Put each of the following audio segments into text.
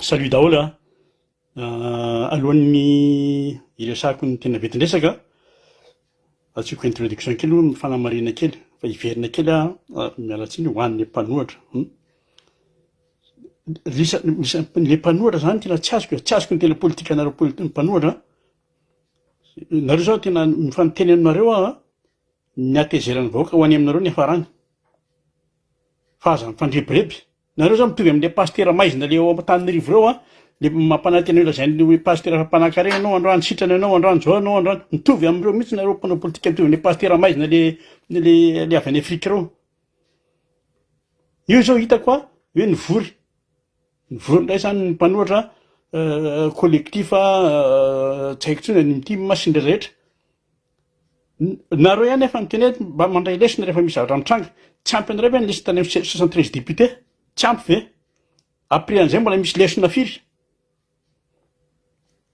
Salut daholo a. Alohan'ny iresahako ny tena vetin-dresaka, asiako introduction kely aloha fanamarihana kely, fa hiverina kely miala tsiny ho an'ny mpanohatra. Le mpanohatra zany tena tsy azoko ny tena politika anareo mpanohatra. Nareo zao tena mifaniteny aminareo ny atezerany vahoaka ho any aminareo ny hafarany. Fa aza mifandrebireby. Nareo zao mitovy amin'le pastera maizina le ao Antananarivo reo le mampanantena io lazainy hoe pastera fa mpanankarena anao androany, sitrana anao androany, zao anao androany, mitovy amin'ireo mihitsy nareo mpanao politika mitovy amin'le pastera maizina le avy any Afrika reo. Io zao hitako hoe nivory indray zany ny mpanohatra kolektifa tsy haiko tsony ny team masindra rehetra. Nareo ihany efa miteny hoe mba mandray lesona rehefa misy zavatra mitranga. Tsy ampy anareo ve ny lesona tany amin'ny 73 député? Tsy ampy ve? Après an'izay mbola misy lesona firy.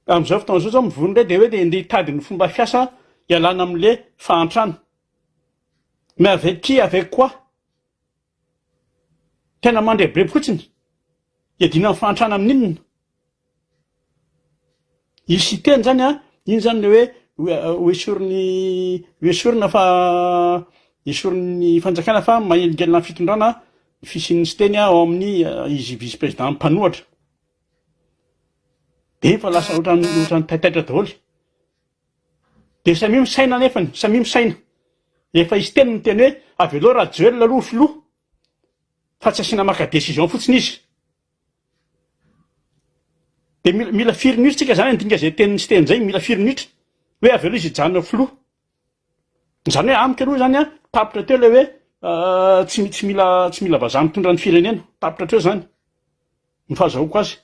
Amin'izao fotoana zao mivory indray dia hoe dia andeha hitady ny fomba fiasa hialana amin'le fahantrana. Mais avec qui, avec quoi? Tena mandrebireby fotsiny. Hiadina amin'ny fahantrana amin'inona? Isy teny zany iny zany le hoe esorina fa esorin'ny fanjakana fa manelingelina amin'ny fitondrana fisian'ny sy teny ao amin'ny izy vice président mpanohatra. Dia fa lasa ohatrany taitaitra daholo. Dia samy misaina nefany, samy misaina. Rehefa izy teny ny teny hoe avy aloha raha Joël aloha filoha, fa tsy asiana maka décision fotsiny izy. Dia mila firy minitra tsika zany andinga izay teniny sy teny izay, mila firy minitra hoe avy aloha izy hijanona filoha. Zany hoe amiko aloha zany tapitra teo ilay hoe tsy mila vazaha mitondra ny firenena, tapitra teo zany ny fahazahoako azy.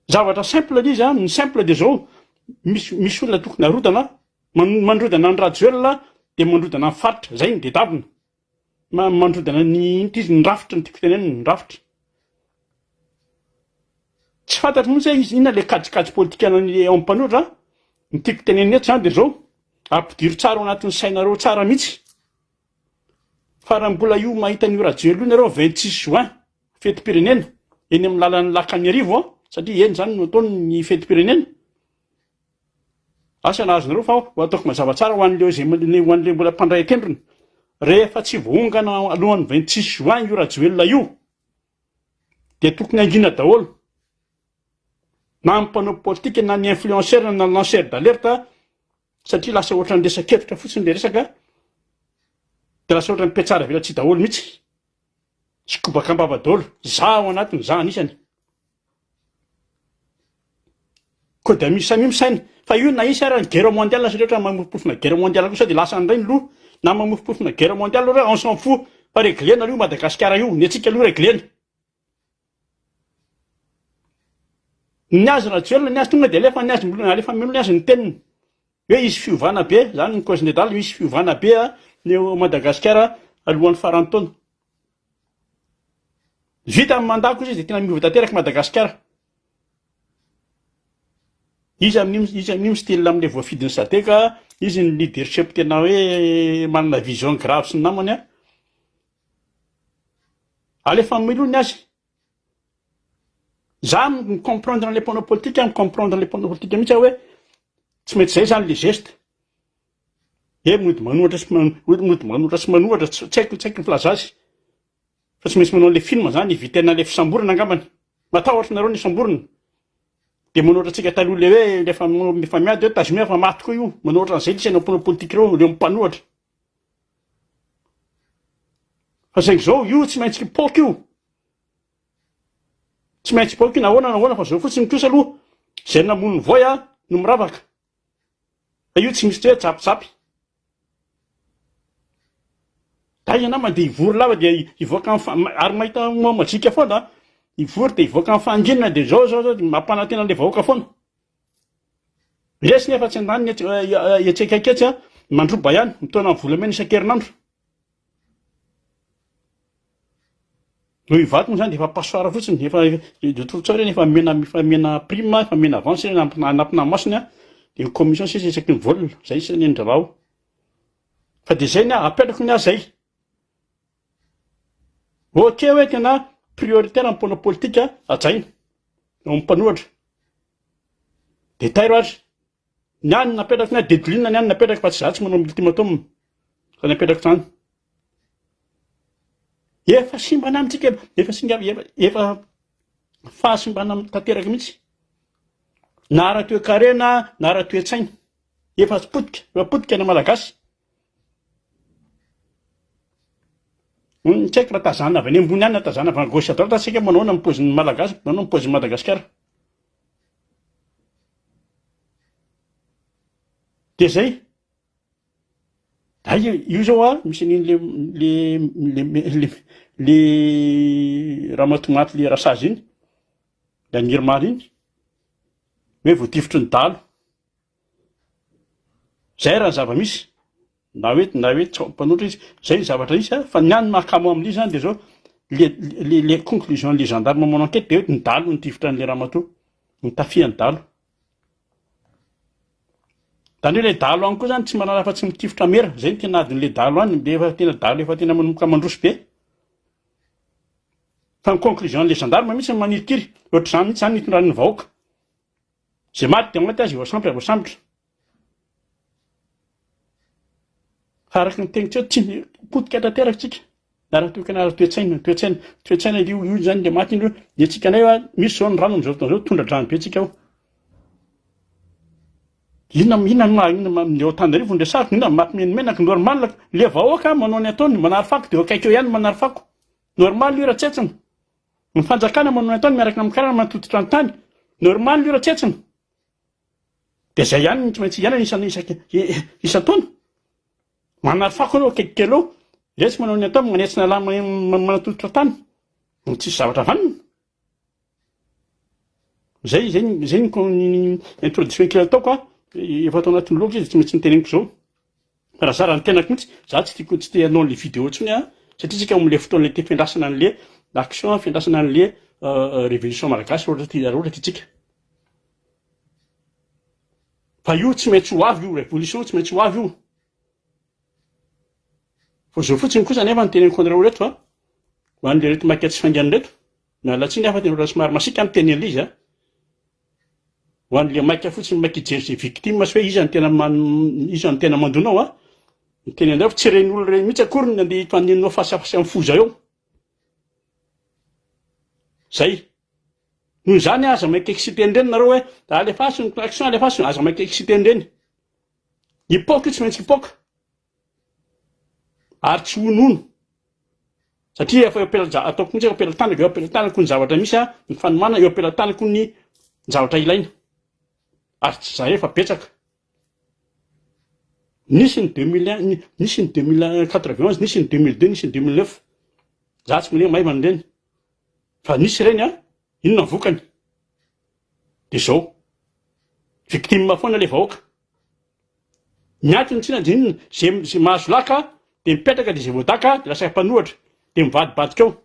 Zavatra simple izy ny simple dia zao, misy olona tokony harodana, mandrodana ny Joël dia mandrodana ny faritra, zay dia davina. Mandrodana ny rafitra, ny tiako tenenina ny rafitra. Tsy fantatra mihitsy hoe izy inona le kajikajy politika ao amin'ny mpanohatra. Ny tiako tenenina eto zany dia zao, ampidiro tsara ao anatin'ny sainareo tsara mihitsy. Fa raha mbola io mahita an'io Joël io nareo 26 juin, fetim-pirenena, eny amin'ny lalan'ny Lakamiarivo satria eny zany no ataony ny fetim-pirenena. Asa nahazonareo fa ho ataoko mazava tsara ho an'le mbola mpandray an-tendrony. Rehefa tsy voongana alohan'ny 26 juin io Joël io, dia tokony angina daholo. Na ny mpanao politika na ny influenceur na ny lanceur d'alerte, satria lasa ohatrany resakevitra fotsiny le resaka, dia lasa ohatrany mpiatsara velatsy daholo mihitsy. Sy kobaka ambava daholo, za ao anatiny, za anisany. Koa dia samy misaina. Fa io na isy ary ny guerre mondiale satria ohatra mamofopofona guerre mondiale kosa dia lasa andray ny loha. Na mamofopofona guerre mondiale ohatra on s'en fout fa réglena io Madagasikara io, ny antsika aloha réglena. Ny azy Joël ny azy tonga dia alefa mino ny azy ny teniny. Hoe izy fiovana be, zany ny cause nedal, misy fiovana be ny Madagasikara alohan'ny faran'ny taona. Vita amin'ny mandako izy dia tena miova tanteraka Madagasikara. Izy amin'io style amin'ilay voafidin'ny Sadeka, izy ny leadership tena hoe manana vision grave sy ny namany alefa milo ny azy. Za comprendre les panneaux politiques, comprendre les panneaux politiques mihitsy hoe tsy mety zay zany le geste. Mody manohatra sy manohatra, tsy haiko ny filaza azy. Fa tsy maintsy manao le film zany, vitena le fisamborana angambany. Matahotra nareo ny fisamborana. Dia manohatra antsika taloha le hoe rehefa miady hoe tazomia fa maty koa io. Manohatra an'izay lisana mpanao politika reo, leo mpanohatra. Fa saingy zao io tsy maintsy kipoka io. Tsy maintsy kipoka io nahoana fa zao fotsiny kosa aloha zay namono ny voay no miravaka. Fa io tsy misy hoe japijapy. Da izy nama dia hivory lava dia hivoaka ary mahita majika foana. Hivory dia hivoaka amin'ny fahanginana dia zao mampanantena an'ilay vahoaka foana. Resy nefa tsy andany etsekaiketsy mandroba ihany, mitaona amin'ny volamena isan-kerinandro. No hivaky moa zany dia efa pasoara fotsiny, efa torotsara eny efa mena prime, efa mena avance anampina masina, dia commission sisa isaky ny volana, zay isany ny fa dia zay apelako ny azy zay. Ok hoe tena prioritaire amin'ny politika ajaina eo amin'ny mpanohatra. De tairo azy ny any napetraka na dedilina ny any napetraka fa tsy zatsy manao ultimatum fa napetraka zany. Efa simbana amintsika efa fahasimbana tanteraka mihitsy na ara-toe-karena na ara-toe-tsaina efa potika na malagasy. Tsy haiko raha tazana avy any ambony any na tazana avy any gauche à droite asika manaona amin'ny paozin'ny malagasy manao amin'ny paozin'ny Madagasikara. De zay io zao misy le ramatomaty le rasazy iny le anirmaly iny hoe voatifitry ny dalo zay raha zava-misy na hoe mpanoatra izy zay zavatra izy fa ny any mahakamo amin'ilay zany de zao le conclusion le gendarme manao enquête de hoe ny dalo ny tifitra an'le ramatoa ny tafian'ny dalo. Zany hoe le dalo any koa zany tsy manala fa tsy mitifitra mera zay ny tena adin'le dalo any de efa tena dalo efa tena manomboka mandroso be. Fa ny conclusion le gendarme mihitsy manirikiry ohatr'izany mihitsy zany nitondran'ny vahoaka zay maty de maty azy voasambotra. Fa araka ny tenitseo tsy potika tanteraka tsika ara-toekana ara-toe-tsaina io zany le maty io de tsika nay misy zao ny rano am'izao fotoana zao tondra-drano be tsika ao. Inona eo Antananarivo ndre sariko inona mampimenimena normal le vahoaka manao ny ataony manary fako de akaiky eo ihany manary fako normal io raha tsetsina. Ny fanjakana manao ny ataony miaraka amin'ny karana matototra ny tany normal io raha tsetsina. De zay ihany tsy maintsy ihany isan-taona manary fako anao akaiky kely eo resy manao ny ataony manetsina lama manatototra tany tsisy zavatra vanina. Zay ny introduction kely ataoko efa atao anatin'ny loka izy tsy maintsy niteneniko zao. Raha zara ny tenako mihitsy za tsy te hanao le vidéo tsony satria tsika am'le fotoana te fiandrasana an'le action fiandrasana an'le révolution malagasy ohatra tsika. Fa io tsy maintsy ho avy io révolution tsy maintsy ho avy io. Fa zao fotsiny kosa nefa niteneniko anareo reto ho an'le reto maika tsy faingana reto mialatsiny afa tena somary masika miteny an'le izy ho an'le maika fotsiny maika ijery zay victime sy hoe izy ny tena mandonao ny teny anareo fa tsy reny olo reny mihitsy akory ny andeha hifaninao fasafasy amin'ny foza eo. Zay noho izany aza maika excité an'ireny nareo hoe alefaso ny action alefaso aza maika excité an'ireny. Hipoaka io tsy maintsy hipoaka ary tsy honono satria efa eo ataoko mihitsy eo ampelantanako eo ampelantanako ny zavatra misy ny fanomana eo ampelantanako ny zavatra ilaina ary tsy za efa betsaka. Nisy ny 2001 nisy ny 2091 nisy ny 2002 nisy ny 2009 za tsy mile maivana ireny fa nisy ireny inona ny vokany de zao victime foana le vahoaka miantony tsy inona zay mahazo laka de mipetraka de zay voadaka de lasa mpanohatra de mivadibadika eo.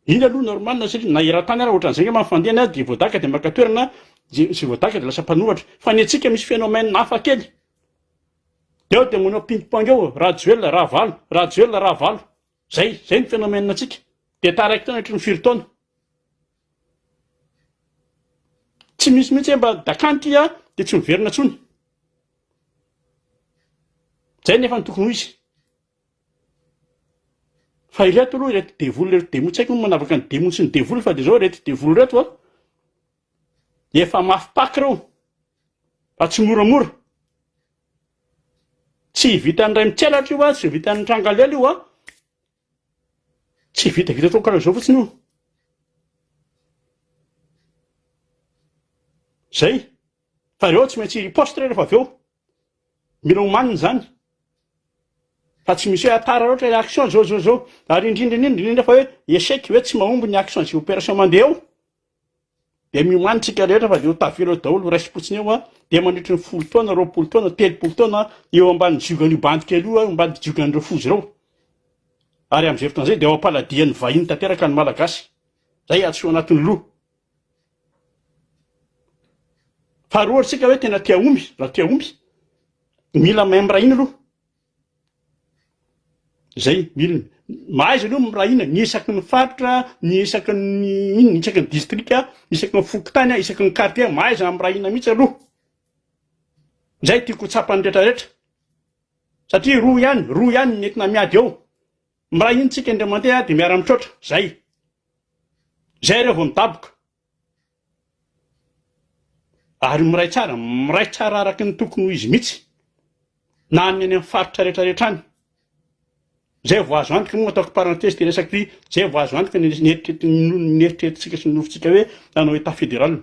Iny aloha normal satria na era-tany ara ohatran'izay mampandeha de voadaka de maka toerana zay voadaka de lasa mpanohatra. Fa ny antsika misy phénomène hafa kely de eo de manao ping-pong eo rajoel rahavalo zay ny phénomène antsika de taraiky taona hatry ny firy taona tsy misy mihitsy mba dakanty de tsy miverina tsony. Zay nefa ny tokony ho izy. Fa ireto aloha ireto devoly reto demo tsy haiko manavaka ny demo sy ny devoly fa de zao reto devoly reto efa mafipaky reo fa tsy moramora tsy vita ny ray mitselatra io tsy vita ny trangalely io tsy vitavita tao karaha zao fotsiny io. Zay fa reo tsy maintsy riposte rehefa avy eo mila homanina zany fa tsy misy hoe atara loatra ny action zao ary indrindra fa hoe échec hoe tsy mahomby ny action sy opération mandeha eo de miomanitsika rehetra fa de ho tavela daholo raisipotsiny eo de mandritry ny 10 taona 20 taona 30 taona eo ambany jiogan'io bandika io ambany jiogan'ireo fozy reo ary am'izay fotoana zay de ao ampaladian'ny vahiny tanteraka ny malagasy zay atsoa anatin'ny loha. Fa roa tsika hoe tena tia omby raha tia omby mila mahay mirahina aloha zay milina mahaiza aloha raha ina ny isaky ny faritra ny isaky ny ino ny isaky ny distrika isaky ny fokotany a isaky ny quartier mahaiza amin'ny raha ina mihitsy aloha zay tiako tsapany rehetrarehetra satria roa ihany ny entina miady eo miraha iny tsika indray mandeha de miara mitroatra zay rehefa midaboka ary miray tsara araky ny tokony ho izy mihitsy na ny any amin'ny faritra rehetrarehetra any zay vao azo antoka moa ataoko parenthèse ty resaky zay vao azo antoka ny eritreretintsika sy ny nofontsika hoe nanao état fédéral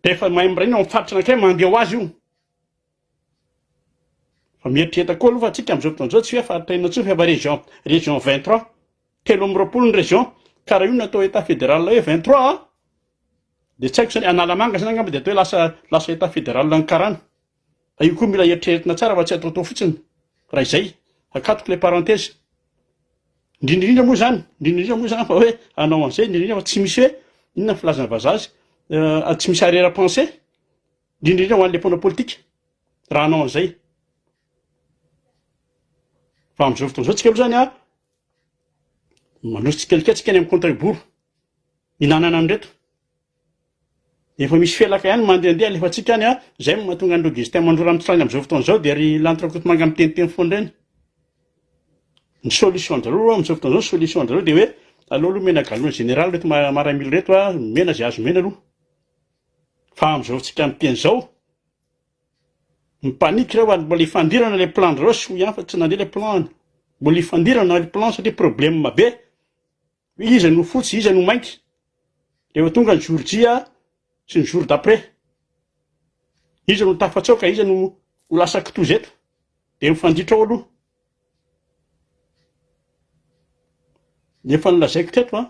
de efa mahay miray iny amin'ny faritra anakay mandeha ho azy io fa mieritrereta koa aloha fa tsika am'izao fotoan'izao tsy hoe faritra ina tsoa fa région 23 telo amby roapolo ny région karaha io natao état fédéral hoe 23 de tsy haiko zany Analamanga zany angamba de atao hoe lasa état fédéral ny karana fa io koa mila eritreretina tsara fa tsy atao fotsiny raha izay akatoko le parenthèse indrindrindra moa zany fa hoe anao an'izay indrindrindra fa tsy misy hoe inona filazana vazaha azy tsy misy arrière pensée indrindrindra ho an'le mpona politika raha anao an'izay fa am'izao fotoan'izao tsika aloha zany a manosy tsikeliketsika any amin'ny contribor inanana an'reto efa misy felaka ihany mandehandeha alefa tsika any a zay mahatonga ny logistin mandrora amitsany am'izao fotoan'izao de ry lantrakoto manga miteniteny foana reny ny solution anjareo am'izao fotoan'izao solution anjareo de hoe aloha aloha mena galon général reto maramily reto a mena zay azo mena aloha fa am'izao tsika miteny zao mipaniky reo mbola ifandirana le plan ndrareo sy ho ihany fa tsy nandeha le plan mbola ifandirana le plan satria problème be iza no fotsy iza no mainty rehefa tonga ny jour J sy ny jour d'après iza no tafatsaoka iza no ho lasa kitoza eto de mifanditra ao aloha efa nolazaiko teto a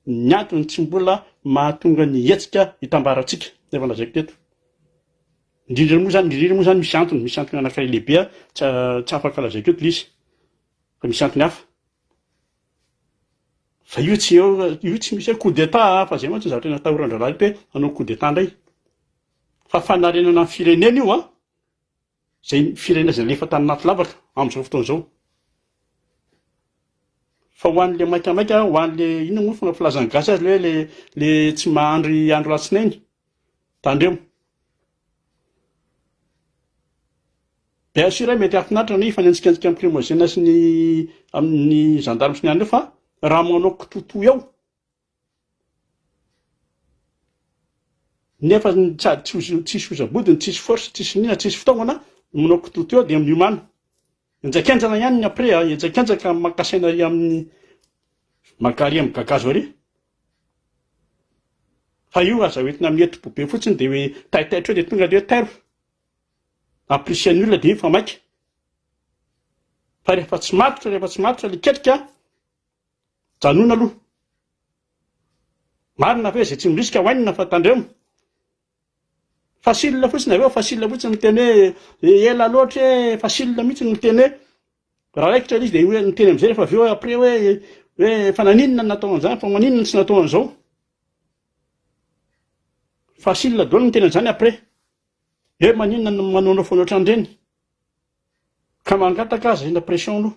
ny antony tsy mbola mahatonga ny hetsika hitambaratsika efa nolazaiko teto indrindra moa zany misy antony anankiray lehibe a tsy afaka lazaiko eto izy fa misy antony hafa fa io tsy misy hoe coup d'état fa zay mantsy zavatra natahorandra eto hoe anao coup d'état ndray fa fanarenana amin'ny firenena io a zay firenena zay lefa tany naty lavaka am'izao fotoan'izao fa ho an'le maikamaika ho an'le ino moa fona filazany gasy azy le hoe le tsy mahandry andro latsinainy tandremo bien sûr mety afinaritra ny fanenjikanjika amin'ny primogène sy ny amin'ny gendarme sy ny any fa raha manao kitoto eo nefa tsisy ozabodiny tsisy force tsisy nina tsisy fitaovana manao kitoto eo de miomana enjakenjana ihany ny après enjakenjaka makasaina ary amin'ny makary amin'ny gagazo ary fa io aza hoentina mety bobe fotsiny de hoe taitaitra eo de tonga de hoe tairo apprécier-ny olona de fa maika fa rehefa tsy matotra le ketrika janona aloha marina fa hoe zay tsy mirisika hoanina fa tandremo facile fotsiny aveo facile fotsiny miteny hoe ela loatra hoe facile mihitsy miteny hoe raha raikitra izy de hoe miteny am'izay rehefa aveo après hoe fa naninona natao an'izany fa maninona tsy natao an'izao facile daholo miteny an'izany après maninona manaonao foana ohatran'ireny ka mangataka aza ina pression aloha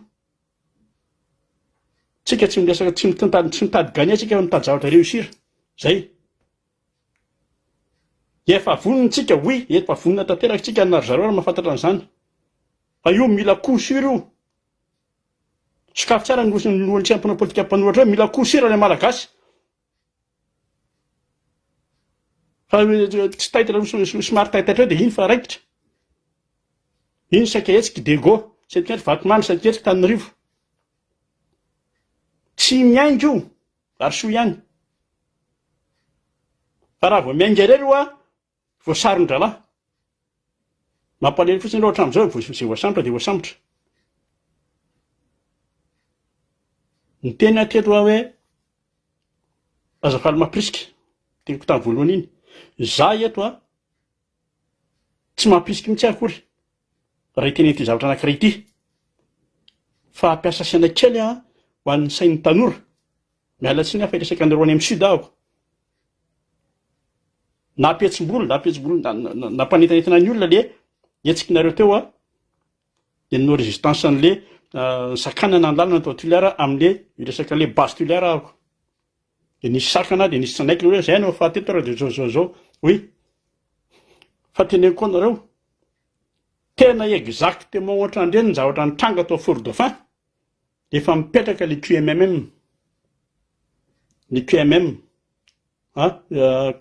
tsika tsy miresaka tsy mitady gagner tsika fa mitady zavatra réussir zay efa vonontsika oui efa vonona tanteraka tsika nary zareo raha mahafantatra an'izany fa io mila coup sûr io sokafy tsara nohontsy ampona politika mpanohatra hoe mila coup sûr le malagasy fa tsy taitra somary taitaitra hoe de iny fa raikitra iny sakahetsika dego sakahetsika vatomamy sakahetsika Tananarivo tsy miainga io ary soa ihany fa raha vao miainga irery io a voasaron-dralahy mampalely fotsiny loatra am'izao zay voasambotra de voasambotra ny tena teto hoe azafaly mampirisika teniko tamin'ny voalohany iny za eto a tsy mampisika mihitsy akory raha iteny ty zavatra anankiray ity fa ampiasa saina kely a ho an'ny sain'ny tanora miala tsiny afa iresaka anareo any amin'ny sud ahako napetsim-bolo nampanentanentana ny olona le etsikinareo teo a de nanao résistance an'le sakanana andalana atao tulaire amin'le resaka le base tulaire ako de nisy sakana de nisy sanaiky hoe zay no fahateto raha de zao oui fa teneny koa nareo tena exactement ohatrandreny ny zavatra nitranga atao fort dauphin de efa mipetraka le QMMM le QMM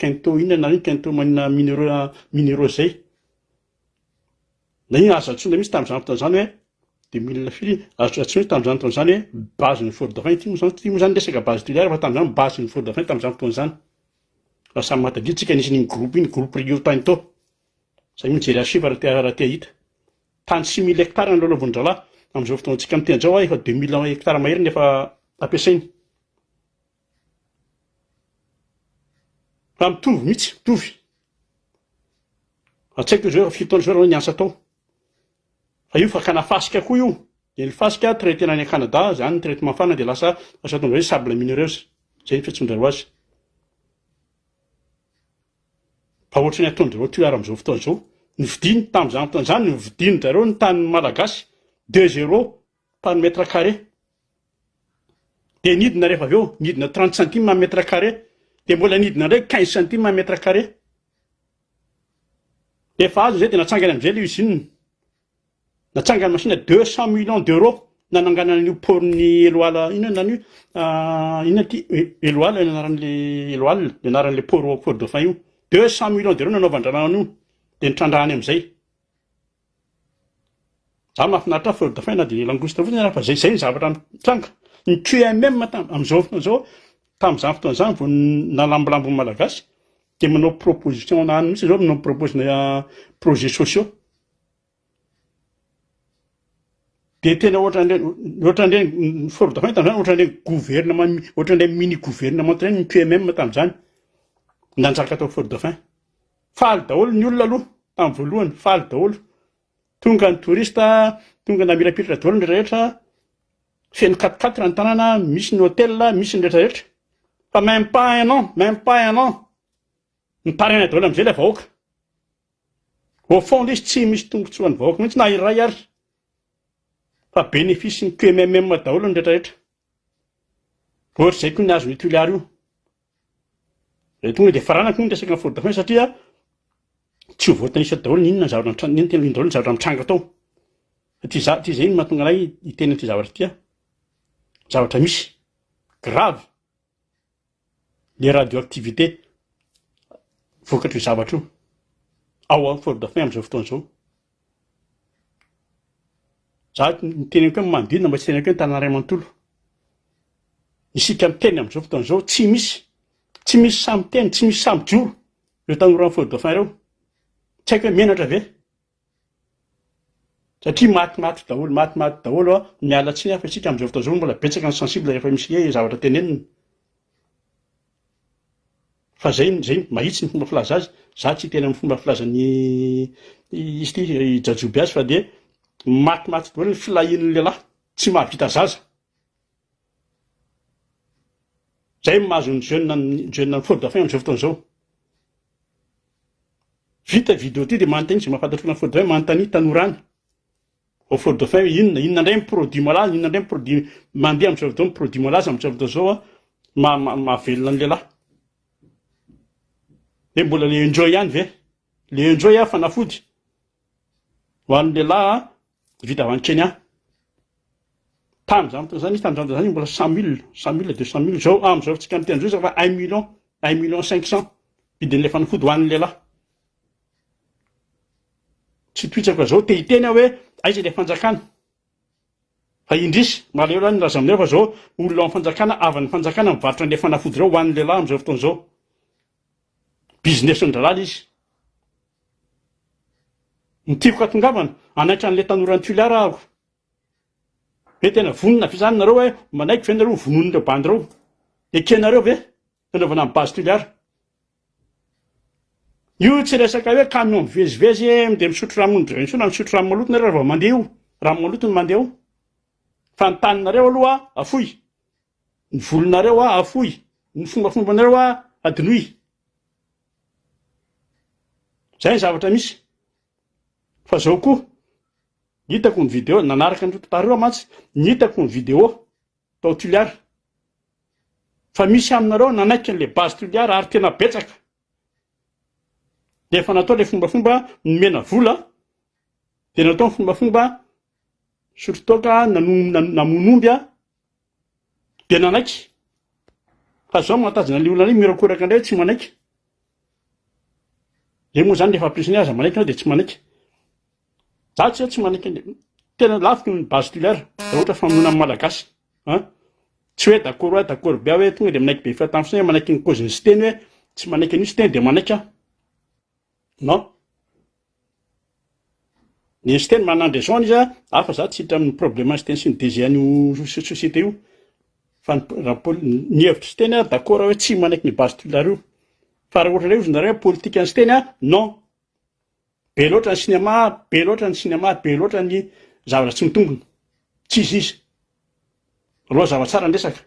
quinto inana iny quinto manina minéraux zay na iny azo atsona misy tamin'izany fotoana zany hoe 2000 azo atsona tamin'izany fotoana zany hoe base ny fort dauphin ty moa zany resaka base tulaire fa tamin'izany base ny fort dauphin tamin'izany fotoana zany raha samy matadid tsika nisy n'iny groupe rio tany to zay mijery archive raha tia hita tany 6000 hectares ny loloavon-dralahy amin'izao fotoana tsika miteny zao efa 2000 hectares mahery nefa ampiasainy fa mitovy mihitsy mitovy atsaiko zao fitona zao ny asa tao fa io fa kanafasika koa io de ny fasika traitena any Canada zany ny traitement fana de lasa tonga hoe sable minereuse zay ny fiantsoandreo azy fa ohatrany ataon'ireo tulaire amin'izao fotoana zao nividiny tamin'izany fotoana zany nividiny zareo ny tany malagasy 2 € par mètre carré de nidina rehefa avy eo nidina 30 centimes mètre carré de mbola nidina ndraiky 15 centimes mètre carré rehefa azo zay de natsangany am'izay le usine natsangany machine 200 millions d'euros nananganana an'io portny Eloala inona nany inona ty Eloala anaran'le Eloala le anaran'le port dauphin io 200 millions d'euros nanaovandrana an'io de nitrandrahany am'izay za mahafinaritra fort dauphin na de langouste fotsiny fa zay ny zavatra mitranga ny QMM am'izao fotoana zao tamin'izany fotoana zany vao nalambolambony malagasy de manao proposition nany mihitsy zao manao proposina projets sociaux de tena ohatrandreny fort dauphin tamin'izany ohatrandreny gouvernement ohatrandreny mini gouvernement reny ny QMM tamin'izany nanjaka atao fort dauphin faly daholo ny olona aloha tamin'ny voalohany faly daholo tonga ny touriste tonga namirapiratra daholo ny rehetra feno 4x4 ny tanàna misy ny hôtel misy ny rehetrarehetra fa même pas un an nitaraina daholo am'izay le vahoaka au fond le izy tsy misy tombotsoan'ny vahoaka mihitsy na iray ary fa bénéfice ny QMM daholo ny rehetrarehetra ohatra zay koa ny azo ny tulaire io zay tonga de faranako ny resaka fort dauphin satria tsy ho voatanisa daholo inona ny zavatra daholo ny zavatra mitranga tao ty zay ny mahatonga anay hiteny ty zavatra tya zavatra misy grave le radioactivité vokatry io zavatra io ao amin'ny fort dauphin am'izao fotoana zao za niteneko hoe manodidina mba tsy teneko hoe ny tanàna ray manontolo isika miteny am'izao fotoana zao tsy misy samy teny tsy misy samy joro ireo tanoran'ny fort dauphin ireo tsy haiko hoe menatra ve satria maty daholo miala tsiny fa isika am'izao fotoana zao mbola betsaka ny sensible rehefa misy zavatra tenenina fa zay mahitsy ny fomba filaza azy za tsy tena amin'ny fomba filazany izy ty jajoby azy fa de maty daholo ny filahin'ny lehilahy tsy mahavita zaza zay mahazo ny jeune ny fort dauphin am'izao fotoana zao vita vidéo ty de manontany zay mahafantatry ny fort dauphin manontany tanorany au fort dauphin inona indray ny produit malaza inona indray ny produit mandeha am'izao fotoana produit malaza am'izao fotoana zao mahavelona ny lehilahy de mbola le enjoy ihany ve le enjoy fanafody ho an'ny lehilahy vita avy any Kenya tamin'izany fotoana zany izy tamin'izany fotoana zany mbola 100 000 200 000 zao am'izao tsika miteny zao fa 1 million 500 vidin'le fanafody ho an'ny lehilahy tsy toitsako zao te hiteny hoe aiza le fanjakana fa indrisy maleo la nilaza amin'ireo fa zao olona amin'ny fanjakana avy ny fanjakana mivarotra an'le fanafody reo ho an'ny lehilahy am'izao fotoana zao business ndralala izy nitiako katongavana anaitra an'le tanoran'ny tulaire ahako hoe tena vonona fizany nareo hoe manaiky ve nareo vonon'ireo bandy reo de kenareo ve fanaovana amin'ny base tulaire io tsy resaka hoe camion mivezivezy de misotro rano misotro rano maloto nareo vao mandeha io rano maloto ny mandeha io fa ny taninareo aloha afoy ny volonareo afoy ny fombafombanareo adinoy zay ny zavatra misy fa zao koa hitako ny vidéo nanaraka ny taroa mantsy hitako ny vidéo tao Tuliara fa misy aminareo nanaiky le base Tuliara ary tena betsaka de efa natao le fombafomba nomena vola de natao ny fombafomba surtout ka namonomby de nanaiky fa zao matajina le olona mirakoraka ndray tsy manaiky de moa zany efa prisony aza manaiky de tsy manaiky zatsy tsy manaiky tena lafiky ny base Tuliara ohatra famonona amin'ny malagasy tsy hoe d'accord be hoe tonga de manaiky be fatamfosiny manaiky ny cause ny siteny hoe tsy manaiky ny siteny de manaiky non ny siteny manandre zone izy afa za tsy hitra amin'ny problème siteny sy ny DG an'io société io fa ny hevitry siteny d'accord hoe tsy manaiky ny base Tuliara io fa raha ohatra le izy nareo politique ny siteny non be loatra ny cinéma be loatra ny cinéma be loatra ny zavatra tsy mitombona tsy izy aloha zavatsara ndresaka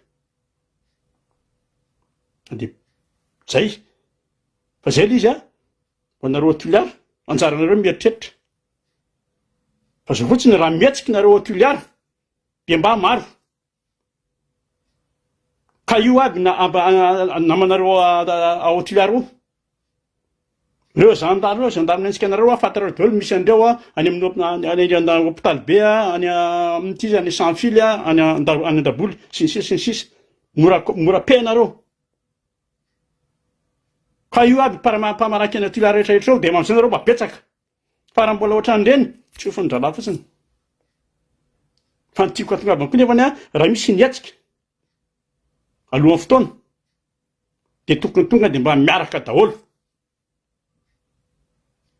de zay fa zay le izy ho anareo Tuliara anjaranareo mieritreritra fa zao fotsiny raha mihetsiky nareo Tuliara de mba maro ka io aby namanareo ao Tuliara io reo gendarme antsika nareo afatareo daholo misy andreo any amin'ny hôpital be any amin'ity zany sans fil any Andaboly sy ny sisa mora penareo ka io aby mpamaraka ny Tuliara rehetrarehetra de mam'izay nareo mabetsaka fa raha mbola ohatran'ireny tsy ho fandrala fotsiny fa ny tiako atongavana koa nefany raha misy nietsika alohan'ny fotoana de tokony tonga de mba miaraka daholo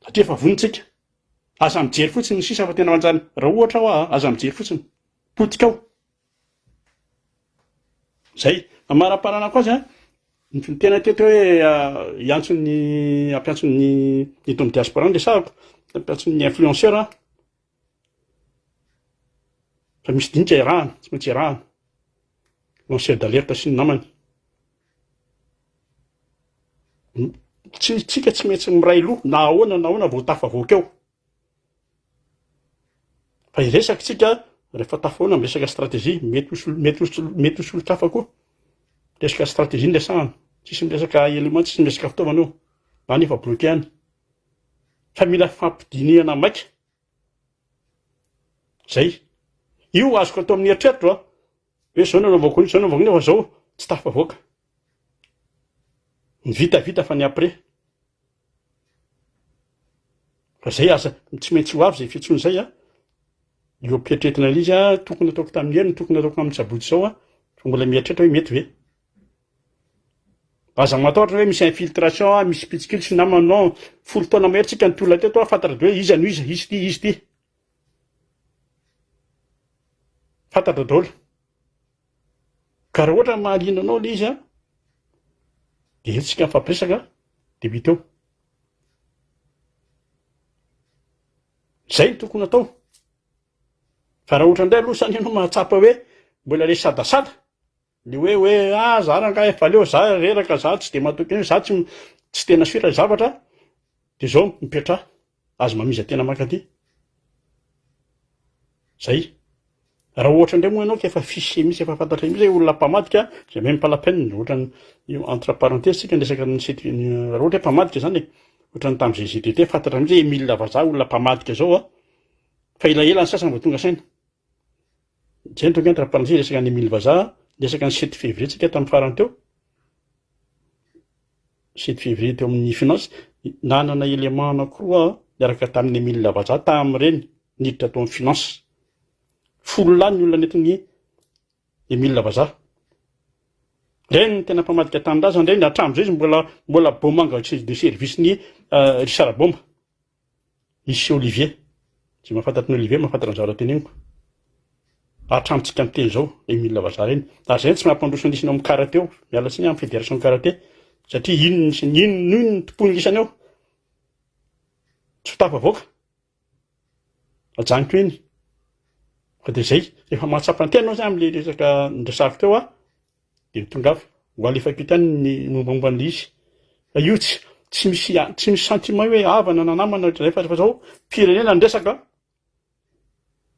satria efa vonitsika aza mijery fotsiny ny sisa fa tena manjany raha ohatra aho aza mijery fotsiny politika ao zay amaraparana koa azy ny tena teto hoe iantsony ampiantsony ny tao diaspora ny resahako ampiantsony influenceur fa misy dinika irahana tsy maintsy irahana lanceur d'alerte sy ny namany tsika tsy maintsy miray loha na ahoana vao tafavoaka eo fa iresaka tsika rehefa tafahoana miresaka stratégie mety hosolo-kafa koa resaka stratégie ny resahana tsisy miresaka élément tsisy miresaka fitaovana eo any efa bloqué any fa mila fampidinihana maika zay io azoko atao amin'ny eritreritro hoe zao nanaovako zao nanaovako nefa zao tsy tafavoaka ny vita fa ny après fa zay asa tsy maintsy ho avy zay fiantsony zay io pietretina le izy tokony ataoko tamin'ny heriny tokony ataoko amin'ny sabotsy zao fa mbola mieritreritra hoe mety ve aza matahotra hoe misy infiltration misy pitsikily sy namana non folo taona maheritsika ny tolona teto fantatra hoe izy ano izy ty fantatra daholo ka raha ohatra mahaliana anao le izy de etsika mifampiresaka de vita eo zay ny tokony atao fa raha ohatra indray aloha sany ianao mahatsapa hoe mbola le sadasada le hoe za ranga efa leo za reraka za tsy de matoky za tsy tena sira zavatra de zao mipetra azy mamiza tena makaty zay raha ohatra indray moa ianao ka efa fisie misy efa fantatra misy olona mpamadika zay même pas la peine ohatra entre parenthèse sika ndresaka raha ohatra mpamadika zany ohatra ny tamin'izay GDT fantatra misy Emile Lavaza olona mpamadika zao fa elaela ny sasany vao tonga saina zay ny tonga entre parenthèse resaka ny Emile Lavaza resaka ny 7 février tsika tamin'ny farany teo 7 février teo amin'ny finance nanana élément anankiroa miaraka tamin'ny Emile Lavaza tamin'ireny niditra tao amin'ny finance folo lany ny olona netiny Emile Lavaza reny ny tena mpamadika tanindrazany reny hatramin'izay izy mbola bomanga de service ny Richard Bomba ici Olivier tsy mahafantatry ny Olivier mahafantatra ny zavatra teneniko hatramitsika miteny zao Emile Lavaza reny ary zay tsy mahampandroso andisina amin'ny karaté eo miala tsiny amin'ny fédération karaté satria ino ny tompony isany eo tsy tafavoaka ajaniko iny fa de zay efa mahatsapa antenao zay am'le resaka ndresako teo de tonga avy ho alefapitany ny mombamomban'le izy fa io tsy misy sentiment hoe havana na namana rehefa zao firenena ndresaka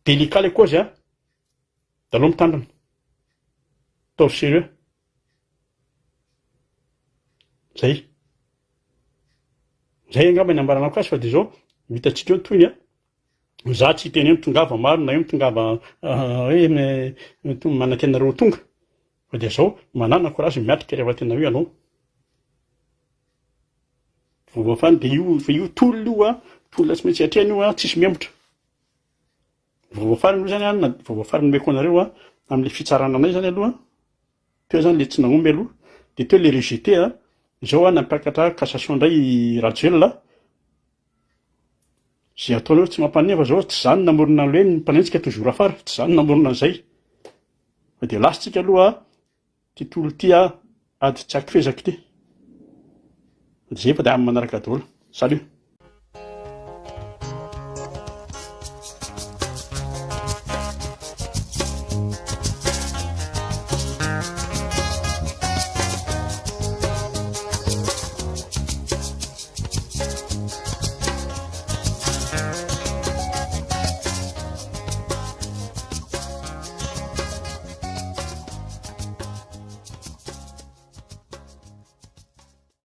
Délicat ilay cause a, da aloha mitandrina. Ataovy sérieux. Zay. Zay angamba ny ambaranako azy fa de zao vitantsika eo toy a. Za tsy hiteny hoe mitongava maro na hoe mitongava hoe manantena anareo tonga. Fa de zao manana courage miatrika rehefa tena hoe anao. Voafany de io tolona io a, tolona tsy maintsy hatrehany io a, tsisy miembotra. Voafarany io zany a, na voafarany meko anareo a, am'le fitsarana anay zany aloha, teo zany le tsy nagnomby aloha, de teo le rejeté a, zao a nampiakatra cassation indray Rajoelina, zay ataonao tsy mampaneva zao tsy zany namorona hoe mpanenjika toujours afara, tsy zany namorona an'izay. Fa de lasitsika aloha ty tolo ty a ady tsy akifezaka ty. De zay fa de amin'ny manaraka daholo. Salut.